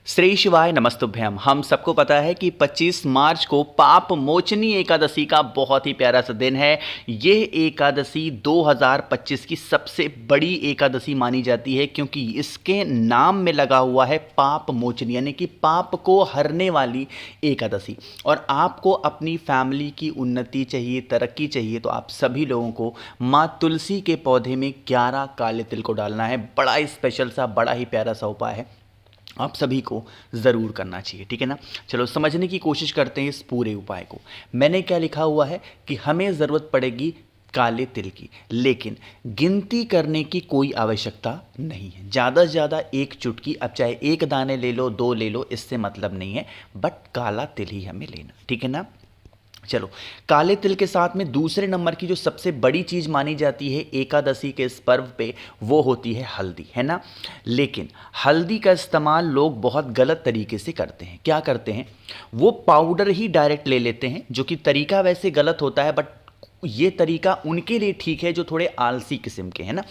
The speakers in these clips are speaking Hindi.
श्री शिवाय नमस्तुभ्यम। हम सबको पता है कि 25 मार्च को पाप मोचनी एकादशी का बहुत ही प्यारा सा दिन है। ये एकादशी 2025 की सबसे बड़ी एकादशी मानी जाती है क्योंकि इसके नाम में लगा हुआ है पाप मोचनी, यानी कि पाप को हरने वाली एकादशी। और आपको अपनी फैमिली की उन्नति चाहिए, तरक्की चाहिए, तो आप सभी लोगों को माँ तुलसी के पौधे में 11 काले तिल को डालना है। बड़ा ही स्पेशल सा, बड़ा ही प्यारा सा उपाय है, आप सभी को ज़रूर करना चाहिए। ठीक है ना। चलो समझने की कोशिश करते हैं इस पूरे उपाय को। मैंने क्या लिखा हुआ है कि हमें ज़रूरत पड़ेगी काले तिल की, लेकिन गिनती करने की कोई आवश्यकता नहीं है। ज़्यादा से ज़्यादा एक चुटकी, अब चाहे एक दाने ले लो, दो ले लो, इससे मतलब नहीं है, बट काला तिल ही हमें लेना। ठीक है ना। चलो, काले तिल के साथ में दूसरे नंबर की जो सबसे बड़ी चीज़ मानी जाती है एकादशी के इस पर्व पे, वो होती है हल्दी, है ना। लेकिन हल्दी का इस्तेमाल लोग बहुत गलत तरीके से करते हैं। क्या करते हैं, वो पाउडर ही डायरेक्ट ले लेते हैं, जो कि तरीका वैसे गलत होता है, बट ये तरीका उनके लिए ठीक है जो थोड़े आलसी किस्म के हैं ना।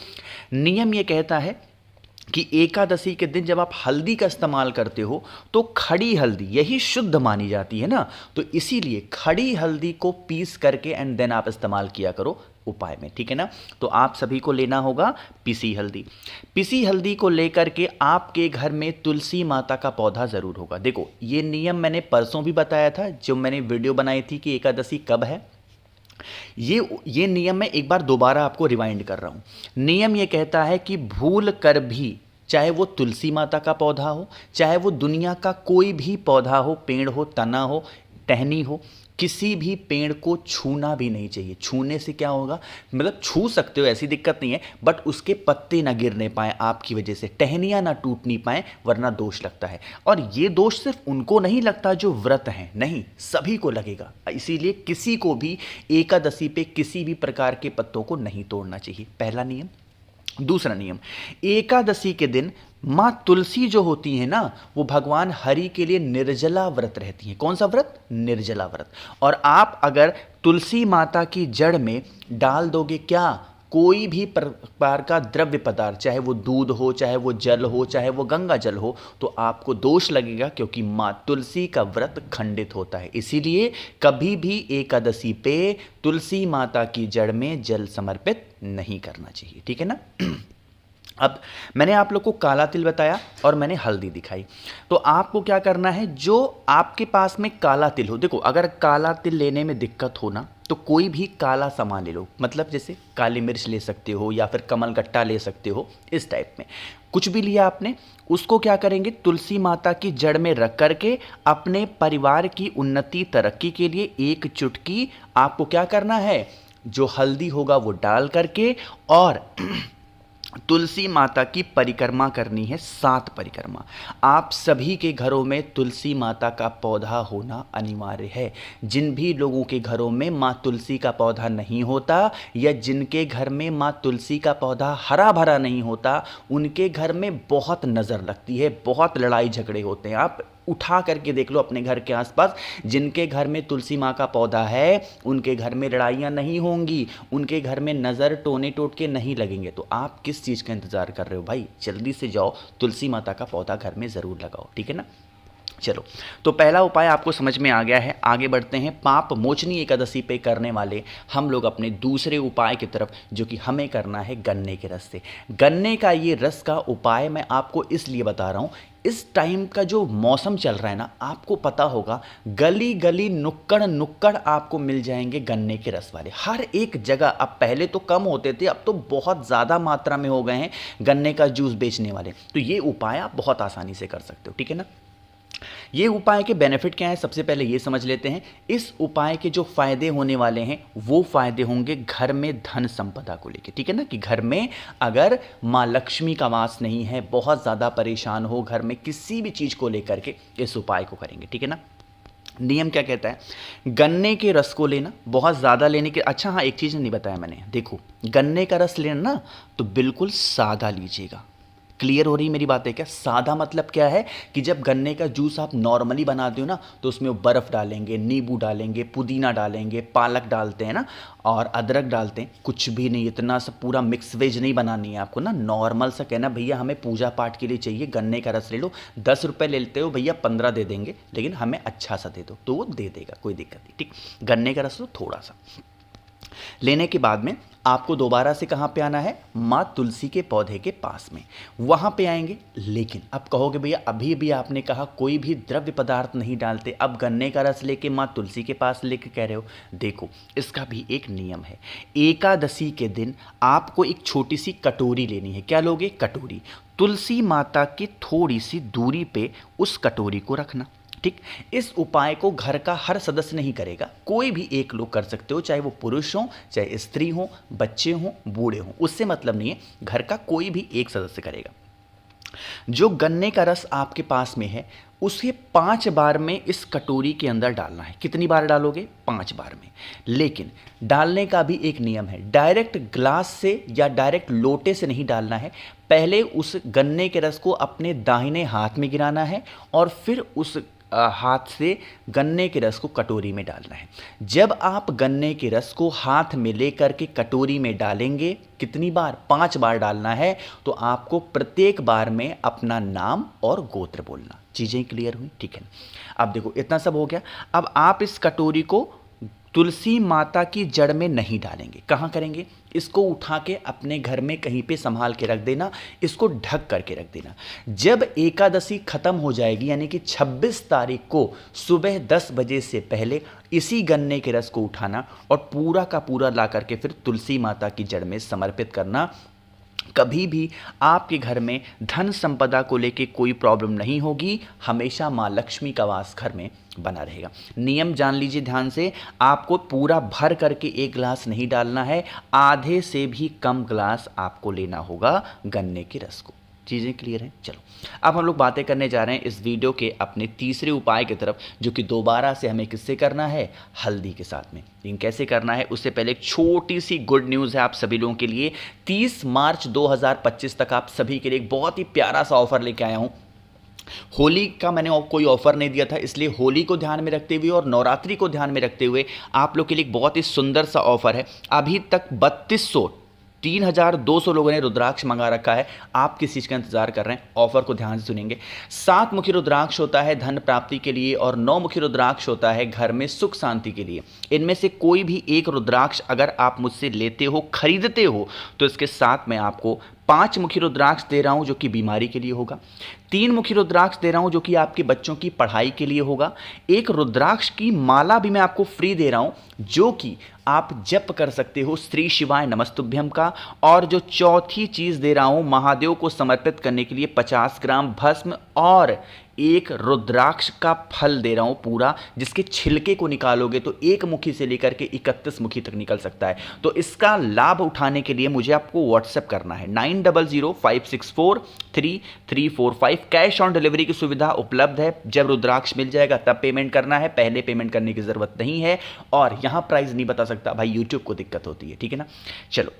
नियम ये कहता है कि एकादशी के दिन जब आप हल्दी का इस्तेमाल करते हो तो खड़ी हल्दी यही शुद्ध मानी जाती है ना, तो इसीलिए खड़ी हल्दी को पीस करके एंड देन आप इस्तेमाल किया करो उपाय में। ठीक है ना। तो आप सभी को लेना होगा पिसी हल्दी। पिसी हल्दी को लेकर के आपके घर में तुलसी माता का पौधा ज़रूर होगा। देखो, ये नियम मैंने परसों भी बताया था, जो मैंने वीडियो बनाई थी कि एकादशी कब है। ये नियम मैं एक बार दोबारा आपको रिवाइंड कर रहा हूं। नियम ये कहता है कि भूल कर भी, चाहे वो तुलसी माता का पौधा हो, चाहे वो दुनिया का कोई भी पौधा हो, पेड़ हो, तना हो, टहनी हो, किसी भी पेड़ को छूना भी नहीं चाहिए। छूने से क्या होगा, मतलब छू सकते हो, ऐसी दिक्कत नहीं है, बट उसके पत्ते ना गिरने पाए आपकी वजह से, टहनियाँ ना टूटनी पाए, वरना दोष लगता है। और ये दोष सिर्फ उनको नहीं लगता जो व्रत हैं, नहीं, सभी को लगेगा। इसीलिए किसी को भी एकादशी पे किसी भी प्रकार के पत्तों को नहीं तोड़ना चाहिए, पहला नियम। दूसरा नियम, एकादशी के दिन माँ तुलसी जो होती है ना, वो भगवान हरि के लिए निर्जला व्रत रहती हैं। कौन सा व्रत? निर्जला व्रत। और आप अगर तुलसी माता की जड़ में डाल दोगे क्या, कोई भी प्रकार का द्रव्य पदार्थ, चाहे वो दूध हो, चाहे वो जल हो, चाहे वो गंगा जल हो, तो आपको दोष लगेगा, क्योंकि माँ तुलसी का व्रत खंडित होता है। इसीलिए कभी भी एकादशी पे तुलसी माता की जड़ में जल समर्पित नहीं करना चाहिए। ठीक है ना। अब मैंने आप लोग को काला तिल बताया और मैंने हल्दी दिखाई, तो आपको क्या करना है, जो आपके पास में काला तिल हो, देखो अगर काला तिल लेने में दिक्कत हो ना, तो कोई भी काला सामान ले लो, मतलब जैसे काली मिर्च ले सकते हो या फिर कमल गट्टा ले सकते हो, इस टाइप में कुछ भी लिया आपने, उसको क्या करेंगे, तुलसी माता की जड़ में रख करके अपने परिवार की उन्नति तरक्की के लिए एक चुटकी आपको क्या करना है, जो हल्दी होगा वो डाल करके, और तुलसी माता की परिक्रमा करनी है, 7 परिक्रमा। आप सभी के घरों में तुलसी माता का पौधा होना अनिवार्य है। जिन भी लोगों के घरों में माँ तुलसी का पौधा नहीं होता, या जिनके घर में माँ तुलसी का पौधा हरा भरा नहीं होता, उनके घर में बहुत नज़र लगती है, बहुत लड़ाई झगड़े होते हैं। आप उठा करके देख लो अपने घर के आसपास, जिनके घर में तुलसी माँ का पौधा है, उनके घर में लड़ाइयाँ नहीं होंगी, उनके घर में नज़र टोने टोटके नहीं लगेंगे। तो आप किस चीज़ का इंतज़ार कर रहे हो भाई, जल्दी से जाओ तुलसी माता का पौधा घर में ज़रूर लगाओ। ठीक है ना। चलो, तो पहला उपाय आपको समझ में आ गया है। आगे बढ़ते हैं पाप मोचनी एकादशी पे करने वाले हम लोग अपने दूसरे उपाय की तरफ, जो कि हमें करना है गन्ने के रस से। गन्ने का ये रस का उपाय मैं आपको इसलिए बता रहा हूँ, इस टाइम का जो मौसम चल रहा है ना, आपको पता होगा, गली गली नुक्कड़ नुक्कड़ आपको मिल जाएंगे गन्ने के रस वाले, हर एक जगह। अब पहले तो कम होते थे, अब तो बहुत ज़्यादा मात्रा में हो गए हैं गन्ने का जूस बेचने वाले। तो ये उपाय आप बहुत आसानी से कर सकते हो। ठीक है ना। ये उपाय के बेनिफिट क्या है, सबसे पहले ये समझ लेते हैं। इस उपाय के जो फायदे होने वाले हैं, वो फायदे होंगे घर में धन संपदा को लेके। ठीक है ना, कि घर में अगर माँ लक्ष्मी का वास नहीं है, बहुत ज़्यादा परेशान हो घर में किसी भी चीज़ को लेकर के, इस उपाय को करेंगे। ठीक है ना। नियम क्या कहता है, गन्ने के रस को लेना, बहुत ज़्यादा लेने के, अच्छा हाँ, एक चीज़ नहीं बताया मैंने, देखो गन्ने का रस लेना ना, तो बिल्कुल सादा लीजिएगा, क्लियर हो रही मेरी बातें क्या? सादा मतलब क्या है कि जब गन्ने का जूस आप नॉर्मली बनाते हो ना, तो उसमें वो बर्फ़ डालेंगे, नींबू डालेंगे, पुदीना डालेंगे, पालक डालते हैं ना, और अदरक डालते हैं। कुछ भी नहीं, इतना सा पूरा मिक्स वेज नहीं बनानी है आपको ना। नॉर्मल सा कहना, भैया हमें पूजा पाठ के लिए चाहिए, गन्ने का रस ले लो, 10 रुपये लेते हो भैया, 15 दे देंगे, लेकिन हमें अच्छा सा दे दो, तो वो दे देगा, कोई दिक्कत नहीं। ठीक, गन्ने का रस लो थोड़ा सा। लेने के बाद में आपको दोबारा से कहाँ पे आना है? माँ तुलसी के पौधे के पास में, वहाँ पे आएंगे। लेकिन अब कहोगे भैया अभी भी आपने कहा कोई भी द्रव्य पदार्थ नहीं डालते, अब गन्ने का रस लेके माँ तुलसी के पास लेके कह रहे हो। देखो, इसका भी एक नियम है। एकादशी के दिन आपको एक छोटी सी कटोरी लेनी है। क्या लोगे? कटोरी। तुलसी माता की थोड़ी सी दूरी पे उस कटोरी को रखना। ठीक, इस उपाय को घर का हर सदस्य नहीं करेगा, कोई भी एक लोग कर सकते हो, चाहे वो पुरुष हो, चाहे स्त्री हो, बच्चे हो, बूढ़े हो, उससे मतलब नहीं है, घर का कोई भी एक सदस्य करेगा। जो गन्ने का रस आपके पास में है, उसे 5 बार में इस कटोरी के अंदर डालना है। कितनी बार डालोगे? 5 बार में। लेकिन डालने का भी एक नियम है, डायरेक्ट ग्लास से या डायरेक्ट लोटे से नहीं डालना है। पहले उस गन्ने के रस को अपने दाहिने हाथ में गिराना है और फिर उस हाथ से गन्ने के रस को कटोरी में डालना है। जब आप गन्ने के रस को हाथ में लेकर के कटोरी में डालेंगे, कितनी बार? 5 बार डालना है। तो आपको प्रत्येक बार में अपना नाम और गोत्र बोलना। चीज़ें क्लियर हुई? ठीक है। अब देखो, इतना सब हो गया। अब आप इस कटोरी को तुलसी माता की जड़ में नहीं डालेंगे। कहाँ करेंगे? इसको उठा के अपने घर में कहीं पे संभाल के रख देना, इसको ढक करके रख देना। जब एकादशी खत्म हो जाएगी, यानी कि 26 तारीख को सुबह 10 बजे से पहले इसी गन्ने के रस को उठाना और पूरा का पूरा ला करके फिर तुलसी माता की जड़ में समर्पित करना। कभी भी आपके घर में धन संपदा को लेके कोई प्रॉब्लम नहीं होगी, हमेशा माँ लक्ष्मी का वास घर में बना रहेगा। नियम जान लीजिए ध्यान से, आपको पूरा भर करके एक गिलास नहीं डालना है, आधे से भी कम गिलास आपको लेना होगा गन्ने के रस को। चीज़ें क्लियर हैं? चलो, अब हम लोग बातें करने जा रहे हैं इस वीडियो के अपने तीसरे उपाय की तरफ, जो कि दोबारा से हमें किससे करना है? हल्दी के साथ में। लेकिन कैसे करना है उससे पहले एक छोटी सी गुड न्यूज़ है आप सभी लोगों के लिए। 30 मार्च 2025 तक आप सभी के लिए एक बहुत ही प्यारा सा ऑफर लेके आया हूँ। होली का मैंने कोई ऑफर नहीं दिया था, इसलिए होली को ध्यान में रखते हुए और नवरात्रि को ध्यान में रखते हुए आप लोग के लिए एक बहुत ही सुंदर सा ऑफर है। अभी तक 3200 लोगों ने रुद्राक्ष मंगा रखा है। आप किस चीज़ का इंतजार कर रहे हैं? ऑफर को ध्यान से सुनेंगे। 7 मुखी रुद्राक्ष होता है धन प्राप्ति के लिए और 9 मुखी रुद्राक्ष होता है घर में सुख शांति के लिए। इनमें से कोई भी एक रुद्राक्ष अगर आप मुझसे लेते हो, खरीदते हो, तो इसके साथ मैं आपको 5 मुखी रुद्राक्ष दे रहा हूं जो कि बीमारी के लिए होगा, 3 मुखी रुद्राक्ष दे रहा हूं जो कि आपके बच्चों की पढ़ाई के लिए होगा, एक रुद्राक्ष की माला भी मैं आपको फ्री दे रहा हूं जो कि आप जप कर सकते हो श्री शिवाय नमस्तुभ्यम का, और जो चौथी चीज़ दे रहा हूं महादेव को समर्पित करने के लिए 50 ग्राम भस्म और एक रुद्राक्ष का फल दे रहा हूं पूरा, जिसके छिलके को निकालोगे तो 1 मुखी से लेकर के 31 मुखी तक निकल सकता है। तो इसका लाभ उठाने के लिए मुझे आपको व्हाट्सएप करना है 9005643345। कैश ऑन डिलीवरी की सुविधा उपलब्ध है। जब रुद्राक्ष मिल जाएगा तब पेमेंट करना है, पहले पेमेंट करने की जरूरत नहीं है। और यहां प्राइस नहीं बता सकता भाई, यूट्यूब को दिक्कत होती है, ठीक है ना। चलो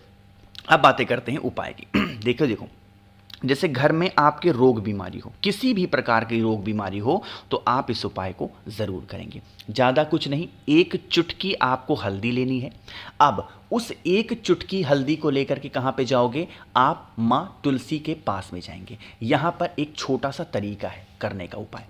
अब बातें करते हैं उपाय की। देखो जैसे घर में आपके रोग बीमारी हो, किसी भी प्रकार की रोग बीमारी हो, तो आप इस उपाय को ज़रूर करेंगे। ज़्यादा कुछ नहीं, 1 चुटकी आपको हल्दी लेनी है। अब उस 1 चुटकी हल्दी को लेकर के कहाँ पे जाओगे? आप माँ तुलसी के पास में जाएंगे। यहाँ पर एक छोटा सा तरीका है करने का उपाय।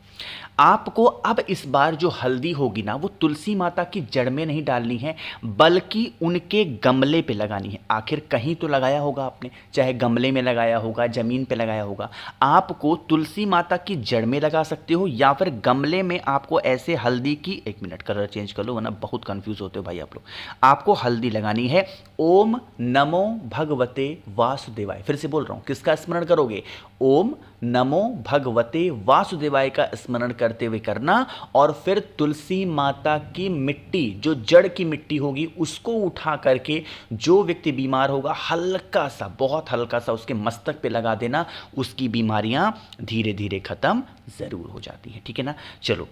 आपको अब इस बार जो हल्दी होगी ना, वो तुलसी माता की जड़ में नहीं डालनी है, बल्कि उनके गमले पे लगानी है। आखिर कहीं तो लगाया होगा आपने, चाहे गमले में लगाया होगा, जमीन पे लगाया होगा। आपको तुलसी माता की जड़ में लगा सकते हो या फिर गमले में आपको ऐसे हल्दी की, 1 मिनट कलर चेंज कर लो वरना बहुत कंफ्यूज होते हो भाई आप लोग। आपको हल्दी लगानी है। ओम नमो भगवते वासुदेवाय। फिर से बोल रहा हूं, किसका स्मरण करोगे? ओम नमो भगवते वासुदेवाय का स्मरण करते हुए करना, और फिर तुलसी माता की मिट्टी, जो जड़ की मिट्टी होगी, उसको उठा करके जो व्यक्ति बीमार होगा हल्का सा, बहुत हल्का सा उसके मस्तक पे लगा देना। उसकी बीमारियां धीरे धीरे खत्म जरूर हो जाती हैं, ठीक है ना। चलो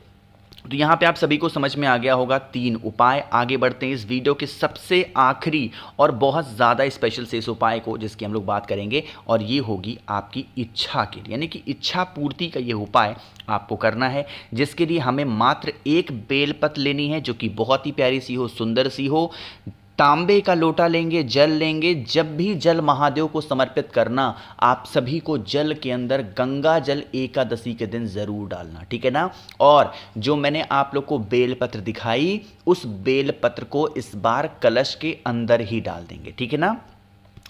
तो यहाँ पे आप सभी को समझ में आ गया होगा 3 उपाय। आगे बढ़ते हैं इस वीडियो के सबसे आखिरी और बहुत ज़्यादा स्पेशल से इस उपाय को, जिसकी हम लोग बात करेंगे, और ये होगी आपकी इच्छा के लिए, यानी कि इच्छा पूर्ति का ये उपाय आपको करना है, जिसके लिए हमें मात्र एक बेलपत्र लेनी है जो कि बहुत ही प्यारी सी हो, सुंदर सी हो। तांबे का लोटा लेंगे, जल लेंगे। जब भी जल महादेव को समर्पित करना, आप सभी को जल के अंदर गंगा जल एकादशी के दिन ज़रूर डालना, ठीक है ना। और जो मैंने आप लोग को बेलपत्र दिखाई, उस बेलपत्र को इस बार कलश के अंदर ही डाल देंगे, ठीक है ना।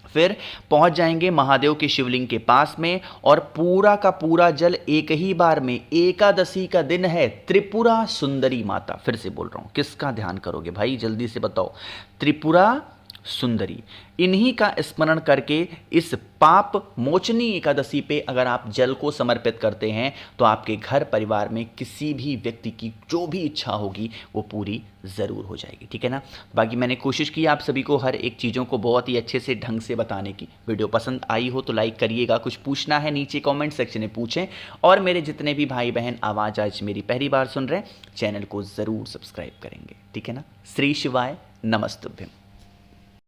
फिर पहुंच जाएंगे महादेव के शिवलिंग के पास में, और पूरा का पूरा जल एक ही बार में, एकादशी का दिन है, त्रिपुरा सुंदरी माता, फिर से बोल रहा हूं, किसका ध्यान करोगे भाई, जल्दी से बताओ, त्रिपुरा सुंदरी, इन्हीं का स्मरण करके इस पाप मोचनी एकादशी पे अगर आप जल को समर्पित करते हैं तो आपके घर परिवार में किसी भी व्यक्ति की जो भी इच्छा होगी वो पूरी ज़रूर हो जाएगी, ठीक है ना। बाकी मैंने कोशिश की आप सभी को हर एक चीज़ों को बहुत ही अच्छे से ढंग से बताने की। वीडियो पसंद आई हो तो लाइक करिएगा, कुछ पूछना है नीचे कमेंट सेक्शन में पूछें, और मेरे जितने भी भाई बहन आवाज़ आज मेरी पहली बार सुन रहे हैं, चैनल को ज़रूर सब्सक्राइब करेंगे, ठीक है ना। श्री शिवाय, नमस्तुभ्यम।